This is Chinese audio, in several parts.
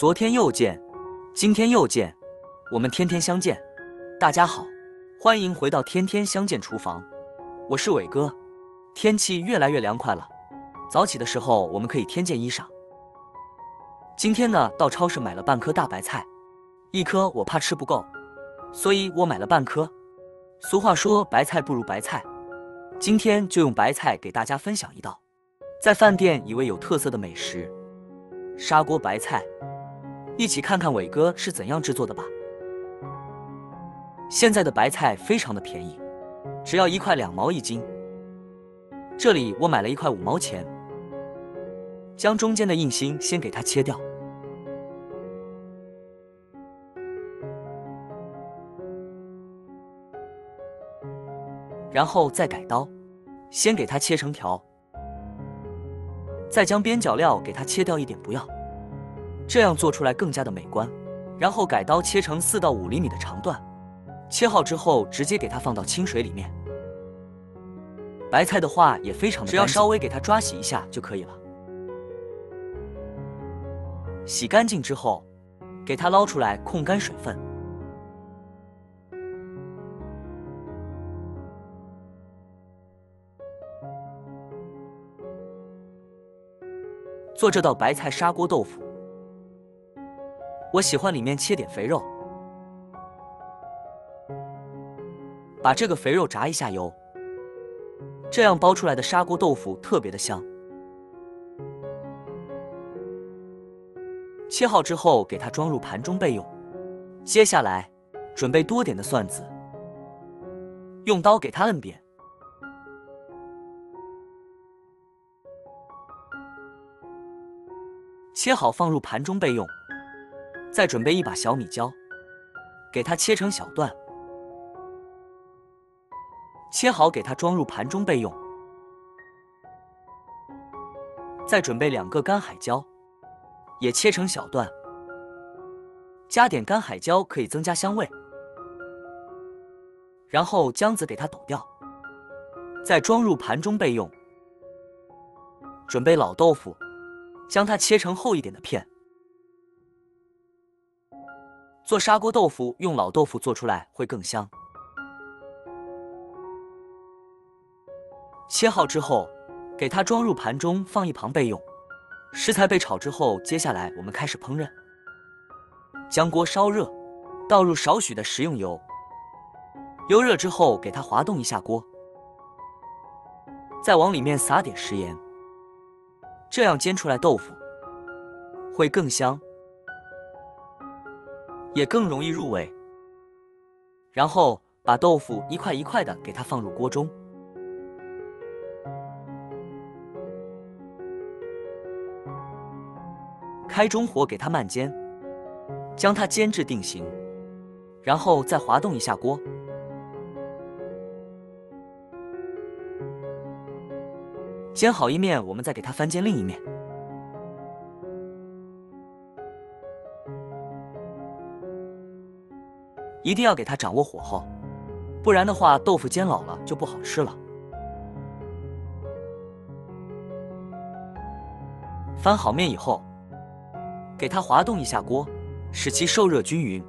昨天又见，今天又见，我们天天相见。大家好，欢迎回到天天相见厨房，我是伟哥。天气越来越凉快了，早起的时候我们可以添件衣裳。今天呢，到超市买了半颗大白菜，一颗我怕吃不够，所以我买了半颗。俗话说白菜不如白菜，今天就用白菜给大家分享一道在饭店以为有特色的美食——砂锅白菜。一起看看伟哥是怎样制作的吧。现在的白菜非常的便宜，只要1块2毛1斤。这里我买了1块5毛钱。将中间的硬心先给它切掉，然后再改刀，先给它切成条，再将边角料给它切掉一点不要，这样做出来更加的美观。然后改刀切成4到5厘米的长段，切好之后直接给它放到清水里面。白菜的话也非常的干净，只要稍微给它抓洗一下就可以了。洗干净之后，给它捞出来控干水分。做这道白菜砂锅豆腐，我喜欢里面切点肥肉，把这个肥肉炸一下油，这样包出来的砂锅豆腐特别的香。切好之后给它装入盘中备用。接下来准备多点的蒜子，用刀给它摁扁，切好放入盘中备用。再准备1把小米椒，给它切成小段，切好给它装入盘中备用。再准备2个干海椒，也切成小段，加点干海椒可以增加香味。然后姜子给它抖掉，再装入盘中备用。准备老豆腐，将它切成厚一点的片。做砂锅豆腐用老豆腐做出来会更香。切好之后，给它装入盘中放一旁备用。食材被炒之后，接下来我们开始烹饪。将锅烧热，倒入少许的食用油，油热之后给它滑动一下锅，再往里面撒点食盐，这样煎出来豆腐会更香，也更容易入味。然后把豆腐一块一块的给它放入锅中，开中火给它慢煎，将它煎至定型，然后再滑动一下锅。煎好一面，我们再给它翻煎另一面。一定要给它掌握火候，不然的话豆腐煎老了就不好吃了。翻好面以后，给它滑动一下锅，使其受热均匀。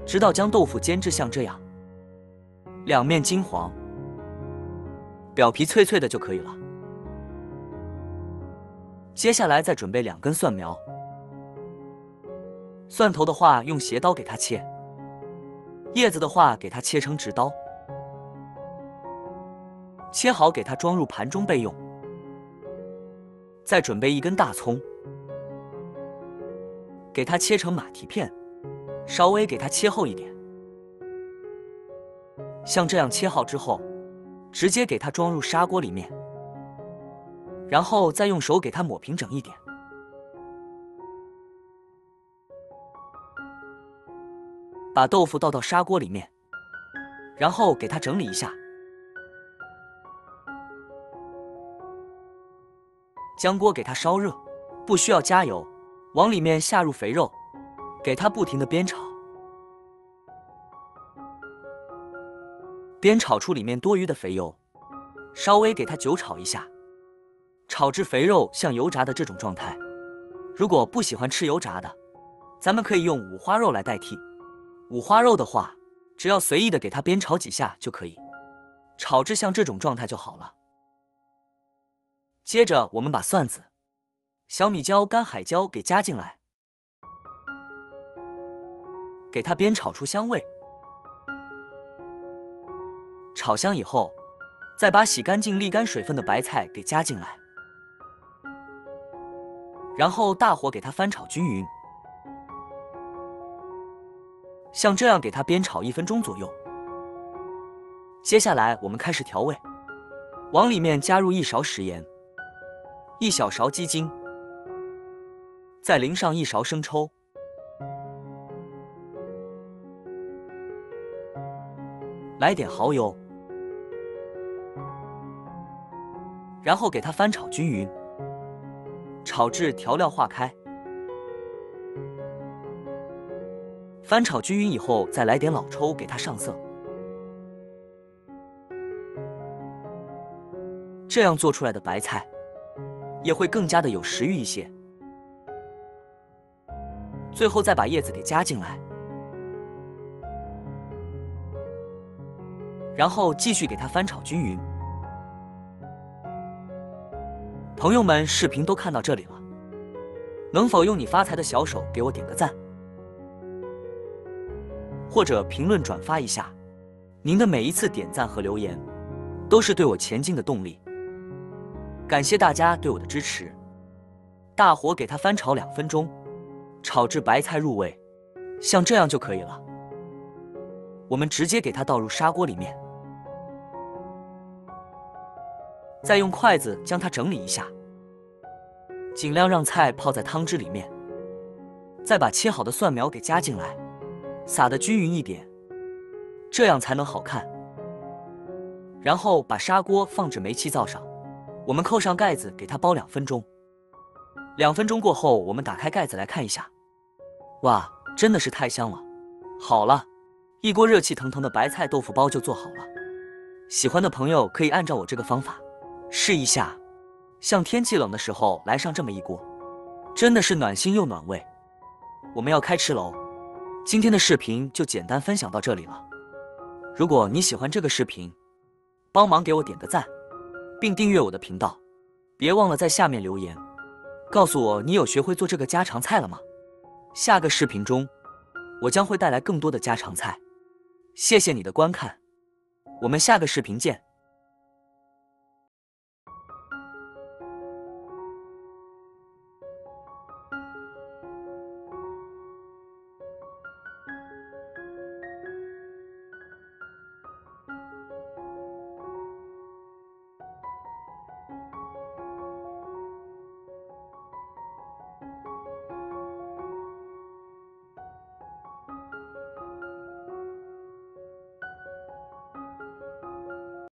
直到将豆腐煎至像这样，两面金黄，表皮脆脆的就可以了。接下来再准备2根蒜苗，蒜头的话用斜刀给它切，叶子的话给它切成直刀。切好给它装入盘中备用。再准备1根大葱，给它切成马蹄片，稍微给它切厚一点。像这样切好之后，直接给它装入砂锅里面，然后再用手给它抹平整一点。把豆腐倒到砂锅里面，然后给它整理一下。将锅给它烧热，不需要加油，往里面下入肥肉，给它不停的煸炒，煸炒出里面多余的肥油，稍微给它久炒一下，炒至肥肉像油炸的这种状态。如果不喜欢吃油炸的，咱们可以用五花肉来代替。五花肉的话，只要随意的给它煸炒几下就可以，炒至像这种状态就好了。接着我们把蒜子、小米椒、干海椒给加进来，给它煸炒出香味。炒香以后，再把洗干净沥干水分的白菜给加进来，然后大火给它翻炒均匀，像这样给它煸炒1分钟左右。接下来我们开始调味，往里面加入1勺食盐，1小勺鸡精，再淋上1勺生抽，来点蚝油，然后给它翻炒均匀，炒至调料化开。翻炒均匀以后，再来点老抽给它上色。这样做出来的白菜也会更加的有食欲一些。最后再把叶子给加进来，然后继续给它翻炒均匀。朋友们，视频都看到这里了，能否用你发财的小手给我点个赞，或者评论转发一下？您的每一次点赞和留言都是对我前进的动力。感谢大家对我的支持。大火给它翻炒2分钟，炒至白菜入味，像这样就可以了。我们直接给它倒入砂锅里面，再用筷子将它整理一下，尽量让菜泡在汤汁里面。再把切好的蒜苗给加进来，撒得均匀一点，这样才能好看。然后把砂锅放至煤气灶上，我们扣上盖子给它煲2分钟。2分钟过后，我们打开盖子来看一下，哇，真的是太香了！好了，一锅热气腾腾的白菜豆腐包就做好了。喜欢的朋友可以按照我这个方法试一下，像天气冷的时候来上这么一锅，真的是暖心又暖胃。我们要开吃喽！今天的视频就简单分享到这里了。如果你喜欢这个视频，帮忙给我点个赞，并订阅我的频道，别忘了在下面留言，告诉我你有学会做这个家常菜了吗？下个视频中，我将会带来更多的家常菜。谢谢你的观看，我们下个视频见。